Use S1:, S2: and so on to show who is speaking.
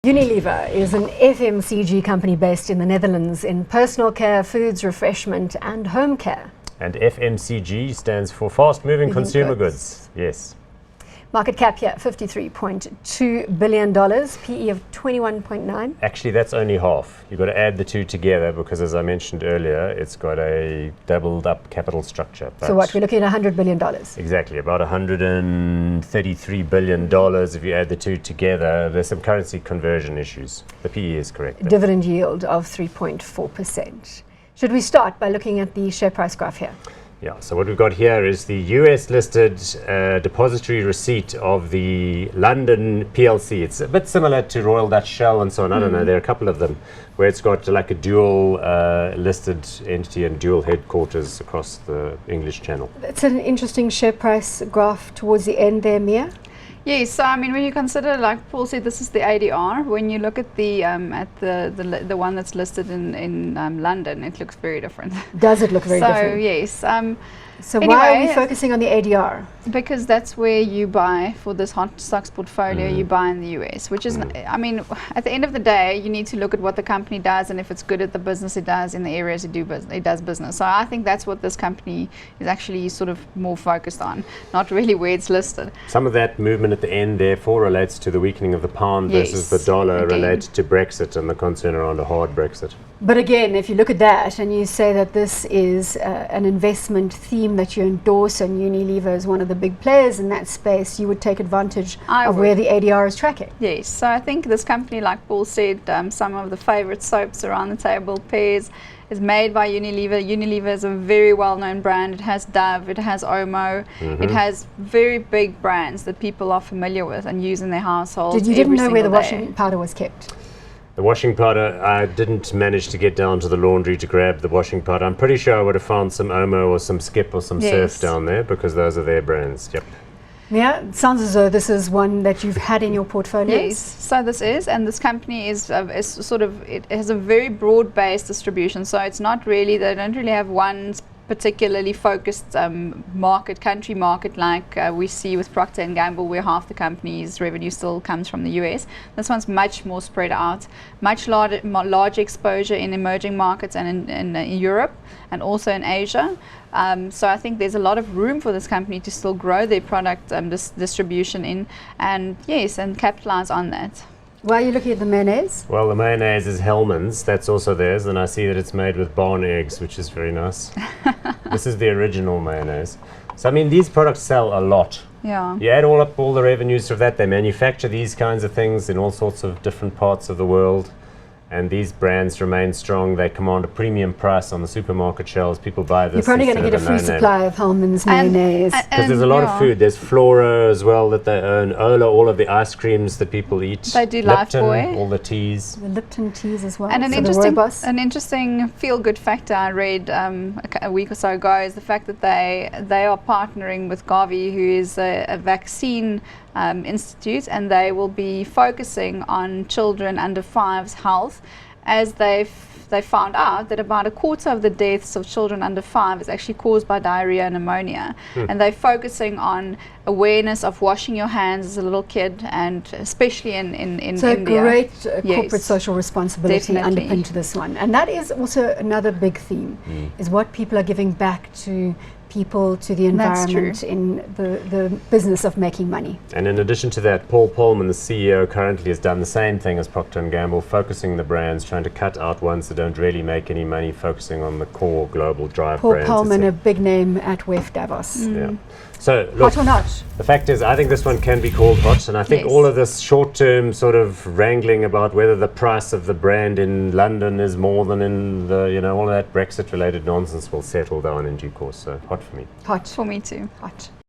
S1: Unilever is an FMCG company based in the Netherlands in personal care, foods, refreshment and home care.
S2: And FMCG stands for fast moving consumer goods. Yes.
S1: Market cap here, $53.2 billion, PE of 21.9.
S2: Actually, that's only half. You've got to add the two together because, as I mentioned earlier, it's got a doubled up capital structure.
S1: So what, we're looking at $100 billion?
S2: Exactly, about $133 billion if you add the two together. There's some currency conversion issues. The PE is correct, though.
S1: Dividend yield of 3.4%. Should we start by looking at the share price graph here?
S2: Yeah, so what we've got here is the US listed depository receipt of the London PLC. It's a bit similar to Royal Dutch Shell and so on. I don't know, there are a couple of them where it's got like a dual listed entity and dual headquarters across the English Channel.
S1: It's an interesting share price graph towards the end there, Mia.
S3: Yes, so I mean, when you consider, like Paul said, this is the ADR. When you look at the one that's listed in London, it looks very different.
S1: Does it look very different?
S3: So yes.
S1: So
S3: anyway,
S1: why are we focusing on the ADR?
S3: Because that's where you buy for this hot stocks portfolio. You buy in the US, which is, I mean, at the end of the day, you need to look at what the company does and if it's good at the business it does in the areas it does business. So I think that's what this company is actually sort of more focused on, not really where it's listed.
S2: Some of that movement at the end, therefore, relates to the weakening of the pound versus the dollar, related to Brexit and the concern around a hard Brexit.
S1: But again, if you look at that and you say that this is an investment theme that you endorse and Unilever is one of the big players in that space, you would take advantage of where the ADR is tracking.
S3: Yes, so I think this company, like Paul said, some of the favorite soaps around the table, Pears, is made by Unilever. Unilever is a very well-known brand. It has Dove, it has Omo, it has very big brands that people are familiar with and use in their households.
S1: You didn't know where the washing powder was kept?
S2: The washing powder, I didn't manage to get down to the laundry to grab the washing powder. I'm pretty sure I would have found some Omo or some Skip or some Surf down there because those are their brands. Yep.
S1: Yeah, it sounds as though this is one that you've had in your portfolio.
S3: Yes, so this is, and this company is sort of, it has a very broad-based distribution. So it's not really, they don't really have one particularly focused country market like we see with Procter & Gamble, where half the company's revenue still comes from the US. This one's much more spread out, much larger exposure in emerging markets and in Europe and also in Asia. So I think there's a lot of room for this company to still grow their product distribution in, and yes, and capitalize on that.
S1: Why are you looking at the mayonnaise?
S2: Well, the mayonnaise is Hellmann's. That's also theirs, and I see that it's made with barn eggs, which is very nice. This is the original mayonnaise. So, I mean, these products sell a lot.
S3: Yeah.
S2: You add all the revenues of that, they manufacture these kinds of things in all sorts of different parts of the world. And these brands remain strong. They command a premium price on the supermarket shelves. People buy this.
S1: You're probably going to get a free supply of Hellmann's mayonnaise.
S2: Because there's a lot of food. There's Flora as well that they own. Ola, all of the ice creams that people eat.
S3: They do
S2: Lipton,
S3: Lifebuoy.
S2: all the teas.
S1: The Lipton teas as well.
S3: And an interesting feel-good factor I read a week or so ago is the fact that they are partnering with Gavi, who is a vaccine institute, and they will be focusing on children under 5's health, as they found out that about a quarter of the deaths of children under 5 is actually caused by diarrhea and pneumonia. And they're focusing on awareness of washing your hands as a little kid, and especially in India.
S1: So great corporate social responsibility underpinned to this one. And that is also another big theme, is what people are giving back to people, to the environment in the business of making money.
S2: And in addition to that, Paul Polman, the CEO, currently has done the same thing as Procter & Gamble, focusing the brands, trying to cut out ones that don't really make any money, focusing on the core global drive brands.
S1: Paul Polman, a big name at WEF Davos.
S2: Yeah. So, look,
S1: hot or not?
S2: The fact is, I think this one can be called hot, and I think all of this short-term sort of wrangling about whether the price of the brand in London is more than in the, all of that Brexit-related nonsense will settle down in due course. So, hot for me.
S1: Hot.
S3: For me too.
S1: Hot.